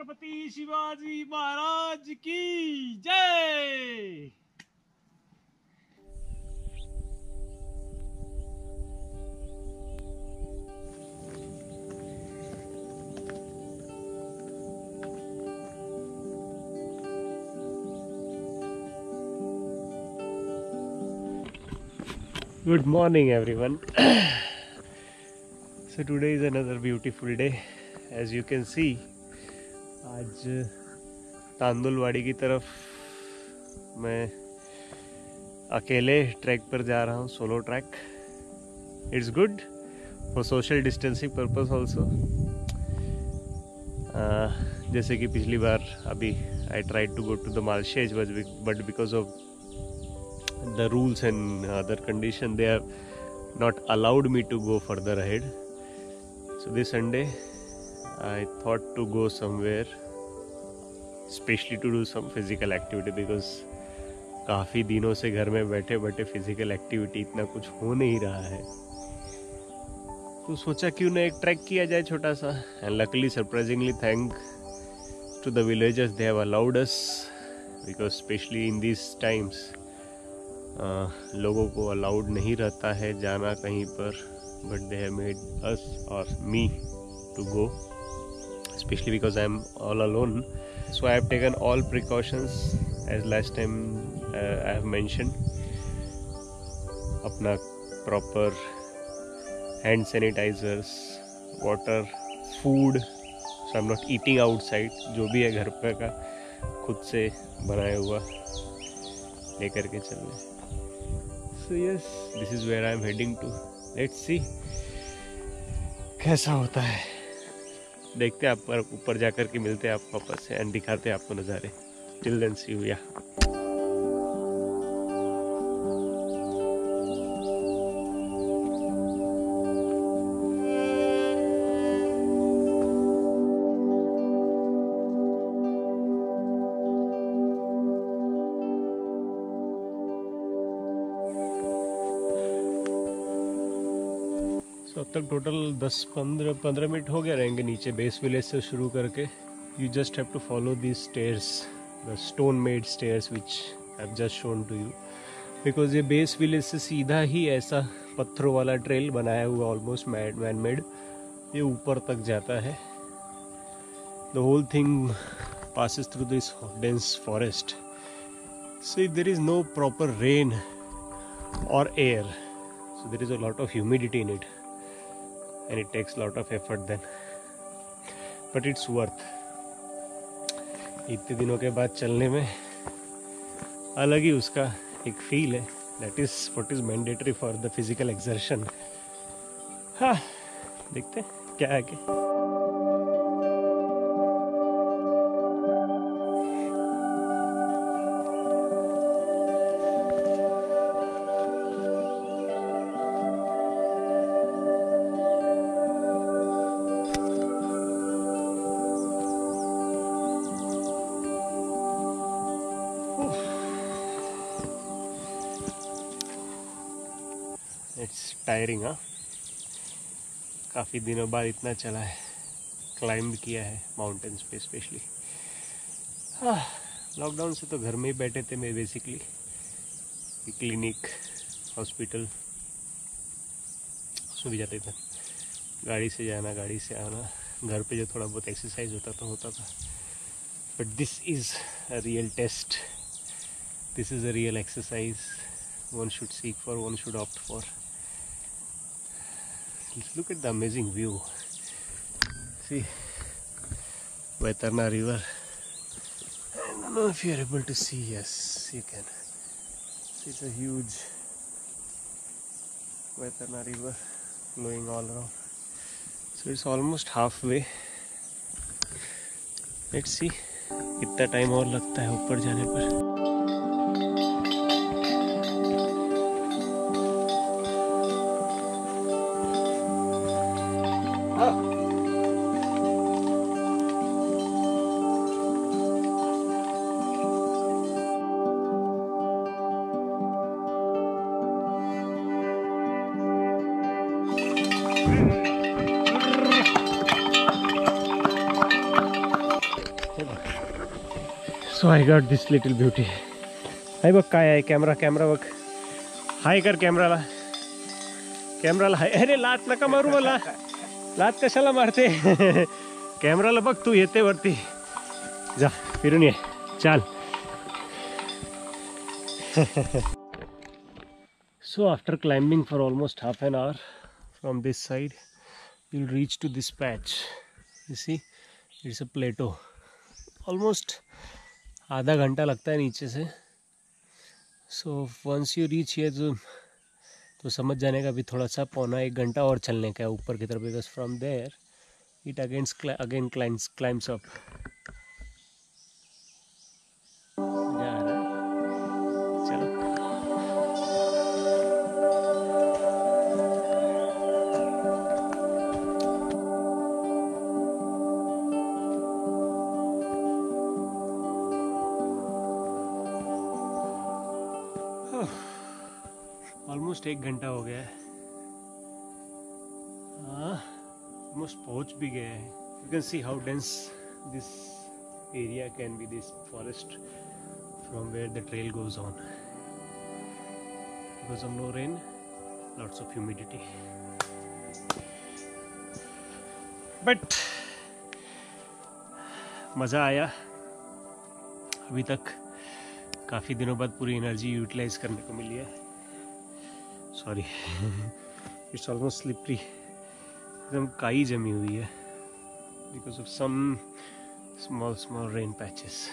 छत्रपति शिवाजी महाराज की जय। Good morning everyone. So today is another beautiful day. As you can see, आज तांदुलवाड़ी की तरफ मैं अकेले ट्रैक पर जा रहा हूँ, solo track. It's good for social distancing purpose also. जैसे कि पिछली बार अभी I tried to go to the Malshej but because of the rules and other condition they have not allowed me to go further ahead. So this Sunday I thought to go somewhere especially to do some physical activity because काफ़ी दिनों से घर में बैठे बैठे physical activity इतना कुछ हो नहीं रहा है. तो सोचा क्यों ना एक ट्रैक किया जाए छोटा सा. And luckily surprisingly thank to the villagers they have allowed us because specially in this times लोगों को अलाउड नहीं रहता है जाना कहीं पर, but they have made us और me to go specially because I am all alone. So I have taken all precautions as last time I have mentioned. अपना proper hand sanitisers, water, food. So I am not eating outside. जो भी है घर पे का खुद से बनाया हुआ लेकर के चलना. So yes, this is where I am heading to. Let's see कैसा होता है. देखते हैं आप ऊपर जाकर के मिलते हैं आपको वापस से एंड दिखाते हैं आपको नज़ारे. Till then see you. अब तक टोटल 10-15 मिनट हो गए रहेंगे नीचे बेस विलेज से शुरू करके. You just have to follow this stairs, the stone made stairs which I have just shown to you. Because ये बेस विलेज से सीधा ही ऐसा पत्थरों वाला ट्रेल बनाया हुआ ऑलमोस्ट मैन मेड ये ऊपर तक जाता है. The whole thing passes through this dense forest. So there is no proper rain or air, so there is a lot of humidity in it. And it takes a lot of effort then, but it's worth. इतने दिनों के बाद चलने में अलग ही उसका एक feel है. That is what is mandatory for the physical exertion. हाँ, देखते हैं क्या है कि इट्स टायरिंग. हाँ, काफ़ी दिनों बाद इतना चला है, क्लाइंब किया है माउंटेन्स पे स्पेशली. हाँ, लॉकडाउन से तो घर में ही बैठे थे मैं बेसिकली. क्लिनिक, हॉस्पिटल उसमें भी जाते थे. गाड़ी से जाना, गाड़ी से आना. घर पे जो थोड़ा बहुत एक्सरसाइज होता था. But this is a real test. This is a real exercise one should seek for, one should opt for. Look at the amazing view. See Vaitarna river. I don't know if you are able to see. Yes, you can. It's a huge Vaitarna river flowing all around. So it's almost halfway. Let's see कितना time और लगता है ऊपर जाने पर. So I got this little beauty. हाय बघ काय आहे कॅमेरा बघ. हाय कर कॅमेराला हाय. अरे लात नका मारू मला. लात कशाला मारते. कॅमेराला बघ तू येते वरती. जा फिरून ये चाल. So after climbing for almost half an hour from this side, you'll reach to this patch. You see, it's a plateau. Almost आधा घंटा लगता है नीचे से. So once you reach here, तो समझ जाने का भी थोड़ा सा 1.25 घंटा और चलने का है ऊपर की तरफ, because from there it again climbs up. Almost 1 घंटा हो गया है. ऑलमोस्ट पहुंच भी गए हैं. You can see how dense this area can be, this forest from where the trail goes on. Because of no rain, lots of humidity. But मज़ा आया. अभी तक काफ़ी दिनों बाद पूरी एनर्जी यूटिलाइज करने को मिली है. Sorry, it's almost slippery. एकदम काई जमी हुई है because of some small rain patches.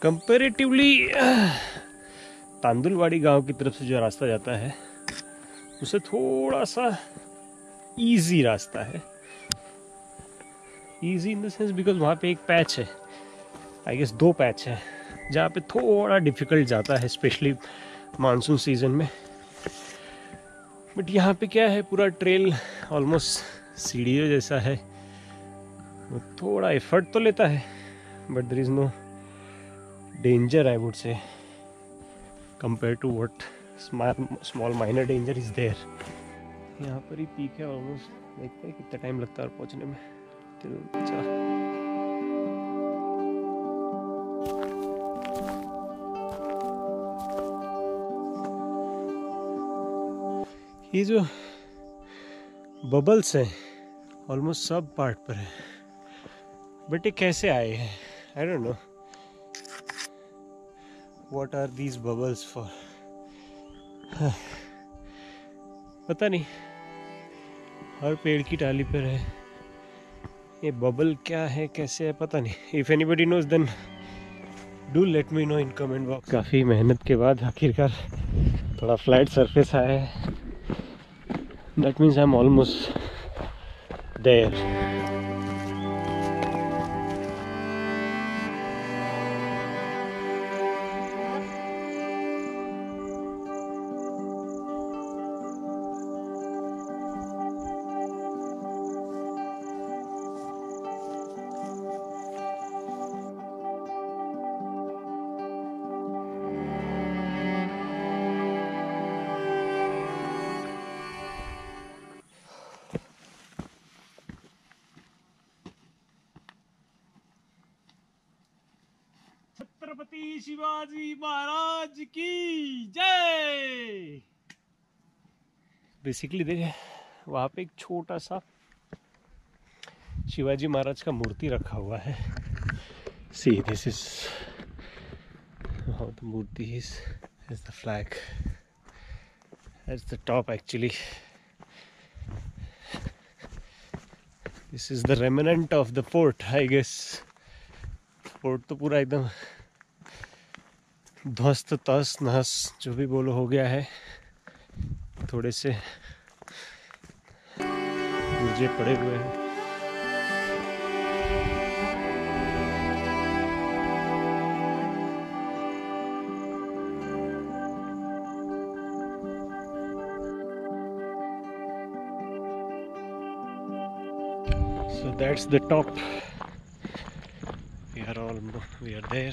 Comparatively Tandulwadi गांव की तरफ से जो रास्ता जाता है उसे थोड़ा सा इजी रास्ता है. Easy in the sense because वहाँ पे एक पैच है, आई गेस 2 पैच है जहाँ पे थोड़ा डिफ़िकल्ट जाता है, स्पेशली मानसून सीज़न में. बट यहाँ पे क्या है, पूरा ट्रेल ऑलमोस्ट सीढ़ियों जैसा है. वो थोड़ा एफर्ट तो लेता है but there is no danger, I would say, compare to what small minor danger is there. यहाँ पर ही पीक है ऑलमोस्ट. देखते हैं कितना टाइम लगता है पहुँचने में. चला. ये जो बबल्स हैं ऑलमोस्ट सब पार्ट पर है. बट ये कैसे आए हैं, I don't know what are these bubbles for. पता नहीं, हर पेड़ की टाली पर है. ये बबल क्या है, कैसे है, पता नहीं. If anybody knows then do let me know in comment box. काफ़ी मेहनत के बाद आखिरकार थोड़ा फ्लैट सरफेस आया है. That means I'm almost there. Chhatrapati Shivaji Maharaj की जय. बेसिकली देखे वहाँ पे एक छोटा सा शिवाजी महाराज का मूर्ति रखा हुआ है. See this is how the मूर्ति is the flag. That's the top actually. This is the remnant of the fort, I guess. Fort तो पूरा एकदम ध्वस्त तहस नहस जो भी बोलो हो गया है. थोड़े से गुर्जे पड़े हुए हैं. So that's the top. We are there.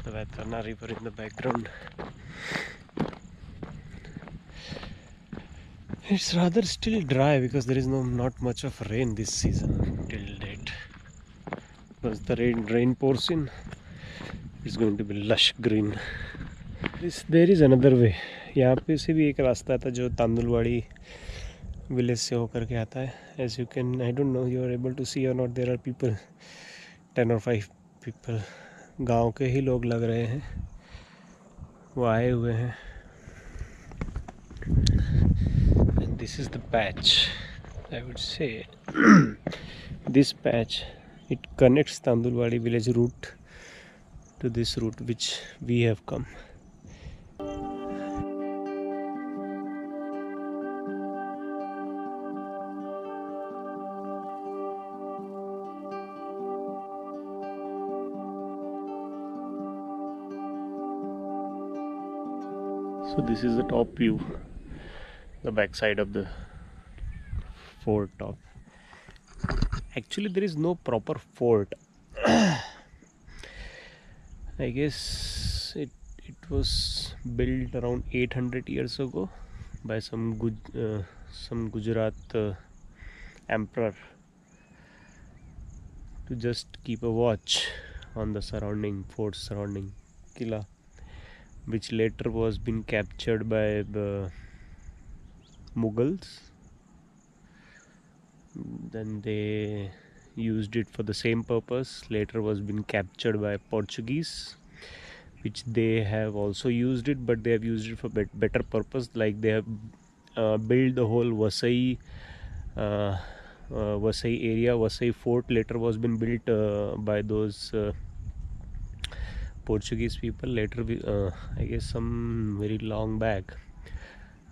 The Vaitarna river in the background. It's rather still dry because there is not much of rain this season till date. Once the rain pours in, it's going to be lush green. There is another way. यहाँ पे से भी एक रास्ता था जो तांदुलवाड़ी village से होकर के आता है. As you can, I don't know you are able to see or not, there are people, 10 or 5 people, गांव के ही लोग लग रहे हैं, वो आए हुए हैं. And this is the patch, I would say. This patch, it connects Tandulwadi village route to this route which we have come. So this is the top view, the back side of the fort top. Actually there is no proper fort. I guess it was built around 800 years ago by some Gujarat emperor to just keep a watch on the surrounding fort, surrounding Killa, which later was been captured by the Mughals. Then they used it for the same purpose. Later was been captured by Portuguese, which they have also used it, but they have used it for better purpose. Like they have built the whole Vasai area. Vasai fort later was been built by those Portuguese people. Later, I guess some very long back,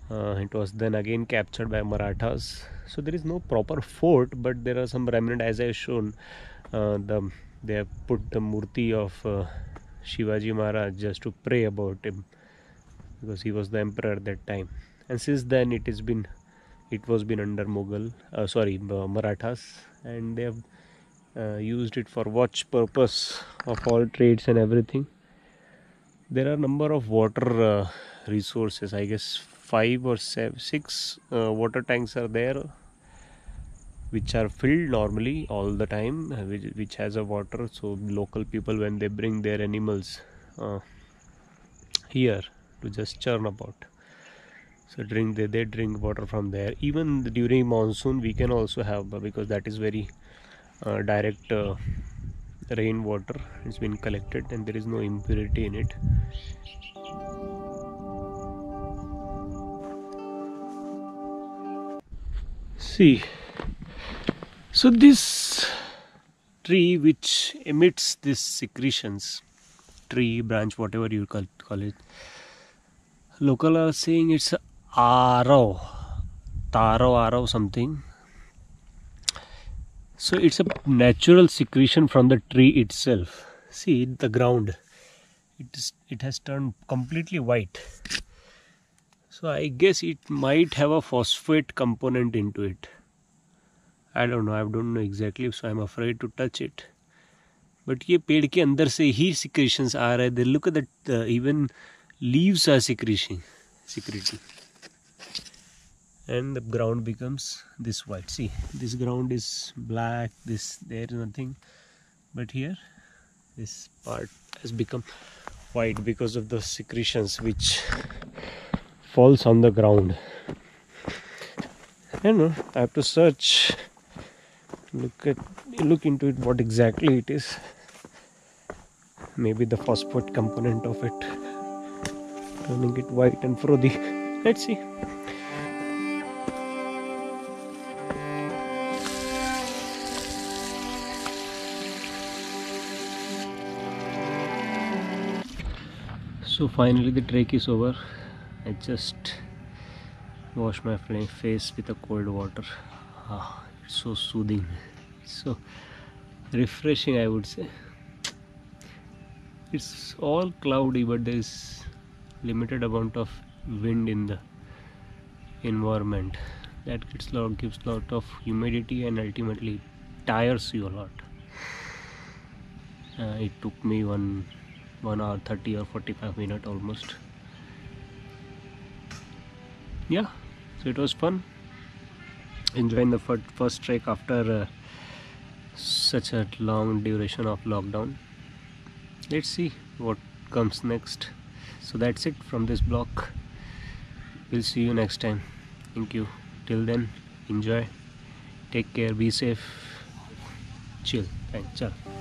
it was then again captured by Marathas. So there is no proper fort, but there are some remnant, as I have shown. They have put the murti of Shivaji Maharaj just to pray about him, because he was the emperor at that time. And since then it was been under Marathas, and they have used it for watch purpose of all trades and everything. There are number of water resources. I guess 5 or 6 water tanks are there, which are filled normally all the time, which has a water. So local people, when they bring their animals here to just churn about, so they drink water from there. Even during monsoon we can also have, because that is very direct rainwater. It's been collected and there is no impurity in it. See, so this tree which emits these secretions, tree, branch, whatever you call it, local are saying it's Arav, Taro, something. So it's a natural secretion from the tree itself. See the ground, it has turned completely white. So I guess it might have a phosphate component into it. I don't know exactly, so I'm afraid to touch it. But ये पेड़ के अंदर से ही secretions आ रहे हैं. Look at that, even leaves are secreting. And the ground becomes this white. See, this ground is black, there is nothing, but here this part has become white because of the secretions which falls on the ground. I don't know, I have to search, look into it, what exactly it is. Maybe the phosphate component of it turning it white and frothy. Let's see. So finally the trek is over. I just wash my face with a cold water. It's so soothing, so refreshing, I would say. It's all cloudy, but there is limited amount of wind in the environment. That gives lot of humidity and ultimately tires you a lot. It took me 1 hour 30 or 45 minutes almost. Yeah, So it was fun enjoying the first trek after such a long duration of lockdown. Let's see what comes next. So that's it from this blog. We'll see you next time. Thank you. Till then, enjoy, take care, be safe, chill. Thanks. Ciao.